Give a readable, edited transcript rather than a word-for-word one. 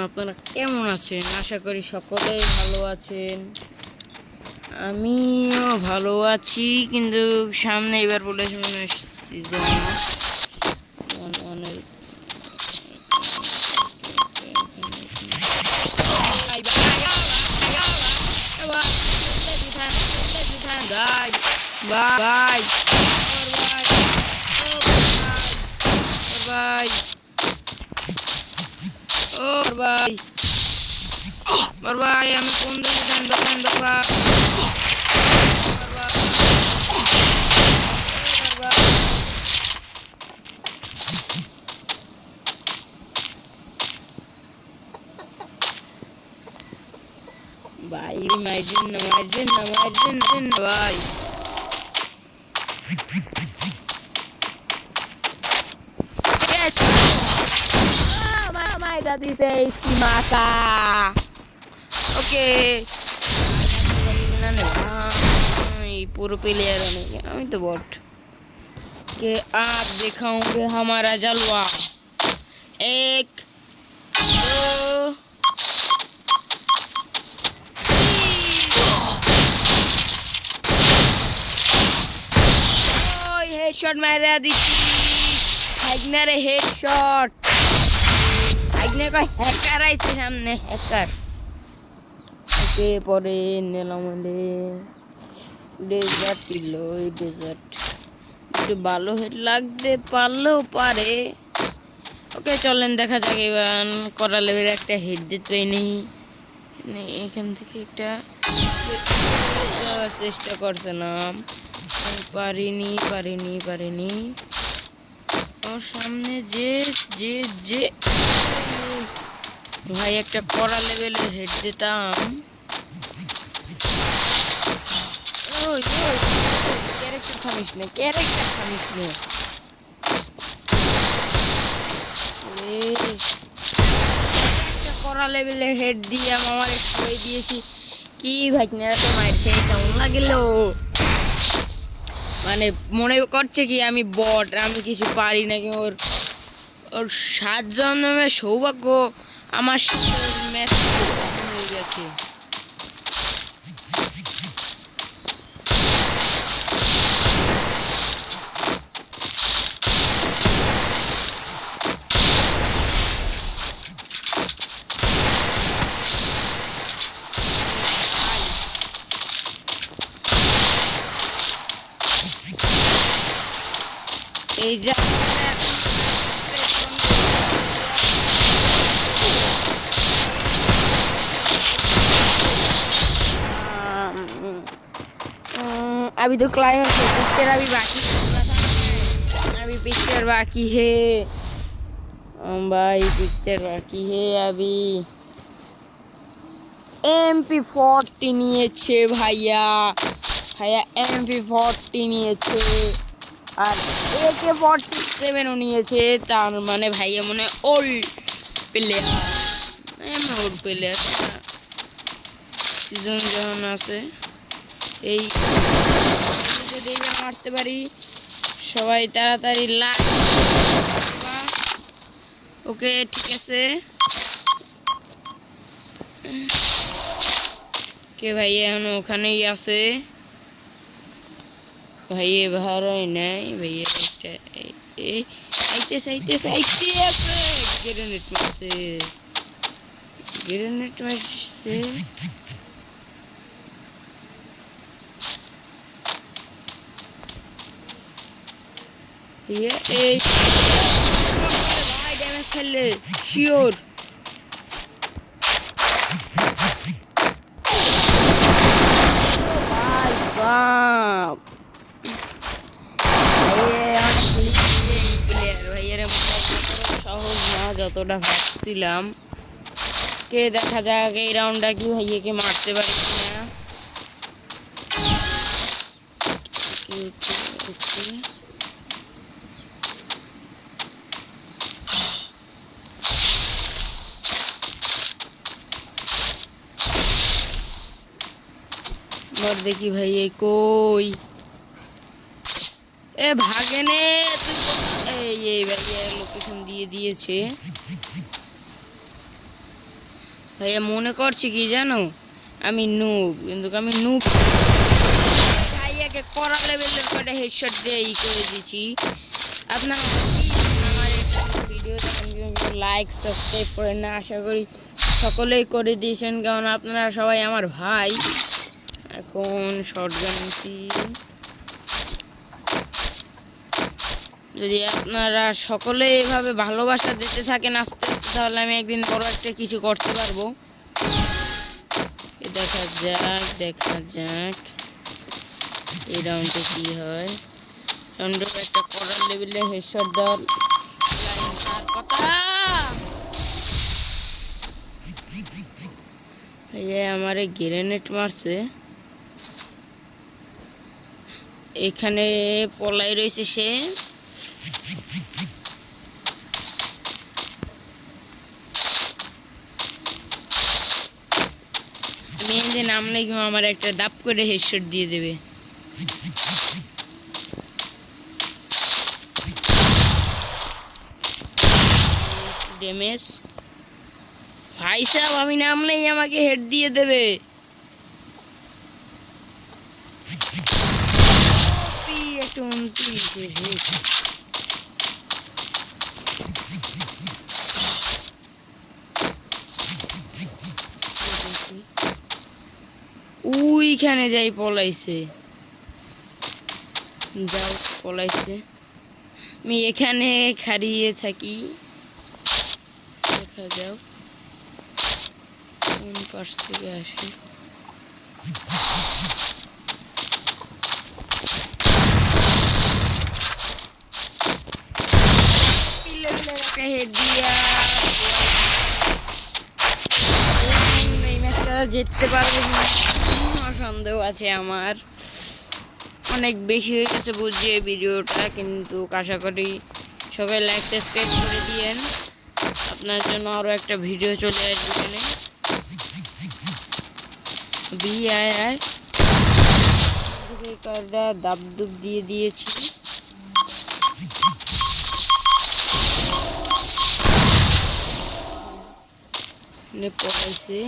আপনারা কেমন আছেন? আশা করি সকলেই ভালো আছেন। আমিও ভালো আছি, কিন্তু সামনে এবার বলে সিজন ভাই আমি কোন দোকান ভাই মাইদিন না ভাই my daddy says Kimaka. Okay. पूरे प्लेयर नहीं अभी तो बॉट के आप दिखाऊंगे हमारा जलवा। 1 2 हेडशॉट मारा दीदी हैगनर हेडशॉट हैगनर को हैकर आई थी सामने हैकर ओके পরে নিলাম ডেজার্ট ছিল এই ডেজার্ট একটু ভালো হেড লাগতে পারলেও পারে। ওকে চলেন দেখা যাক এবার করা লেভেল একটা হেড দিতে নেই এখান থেকে একটা চেষ্টা করছিলাম পারিনি ওর সামনে যে যে যে ভাই একটা করা লেভেলের হেড দিতাম। ক্যারেক্টার থামিস না করা লেভেলের হেড দিয়ে আমার হয়ে দিয়েছি কি ভাই তো মায়ের খেয়ে কেমন লাগলো, মানে মনে করছে কি আমি বট, আমি কিছু পারি নাকি। ওর 7 জন্মের সৌভাগ্য আমার সাথে ম্যাচ হয়ে গেছে। এই যে अभी तो क्लाइमेक्स है, पिक्चर अभी बाकी अभी पिक्चर बाकी है भाई, पिक्चर बाकी है अभी। MP40 নিয়েছে ভাইয়া MP40 নিয়েছে আর AK47 ও নিয়েছে, তার মানে ভাইয়া মনে ওল্ড প্লেয়ার সিজন যখন আছে এই যদি মারতে পারি সবাই তাড়াতাড়ি লাগ। ওকে ঠিক আছে কে ভাইয়া এখন ওখানেই আছে ভাইয়া ভাড়াই নাই ভাইয়া গ্রেনেড মারছে ये भाई डैमेज खेले श्योर भाई बाप সহজ না যতটা ভাবছিলাম। কে দেখা যাক এই রাউন্ডটা কি ভাইয়াকে মারতে পারি কিনা। और देखी भाई ये कोई ए भागे ने ये भाई लोकेशन दिए दिए छे ভাইয়া মনে করছি কি জানো, আমি নুব, কিন্তু আমি নুব। ভাইয়াকে কড়া লেভেলের করে হেডশট দিয়ে করে দিচ্ছি। আপনারা আমার ভিডিও লাইক সাবস্ক্রাইব করে না, আশা করি সকলেই করে দিয়েছেন, কারণ আপনারা সবাই আমার ভাই। এখন শটগান নিচ্ছি। যদি আপনারা সকলে এভাবে ভালোবাসা দিতে থাকেন আস্তে আস্তে, তাহলে আমি একদিন বড় একটা কিছু করতে পারবো। দেখা যাক এই রাউন্ডে কি হয়। রাউন্ডে একটা করার লেভেলে হেডশট দেওয়ার কথা। আমারে গ্রেনেড মারছে, এখানে পলাই রয়েছে সে। মেয়ে নামলে আমার একটা দাপ করে হেডশট দিয়ে দেবে। ড্যামেজ ভাই সাহেব, আমি নামলেই আমাকে হেড দিয়ে দেবে। একটা 29 হেড। ওইখানে যাই পলাইছে, যাও পলাইছে। আমি এখানে খাড়িয়ে থাকি, দেখা যাও কোন পাশ থেকে আসে। হেড দিয়া যেতে পারবো সন্দেহ আছে আমার। অনেক বেশি হয়ে গেছে বুঝছি এই ভিডিওটা, কিন্তু আশা করি সবাই লাইক সাবস্ক্রাইব করে দিয়েন। আপনার জন্য আরো একটা ভিডিও চলে আসবে। এখানে দাব দুব দিয়ে দিয়েছি। পড়াইছে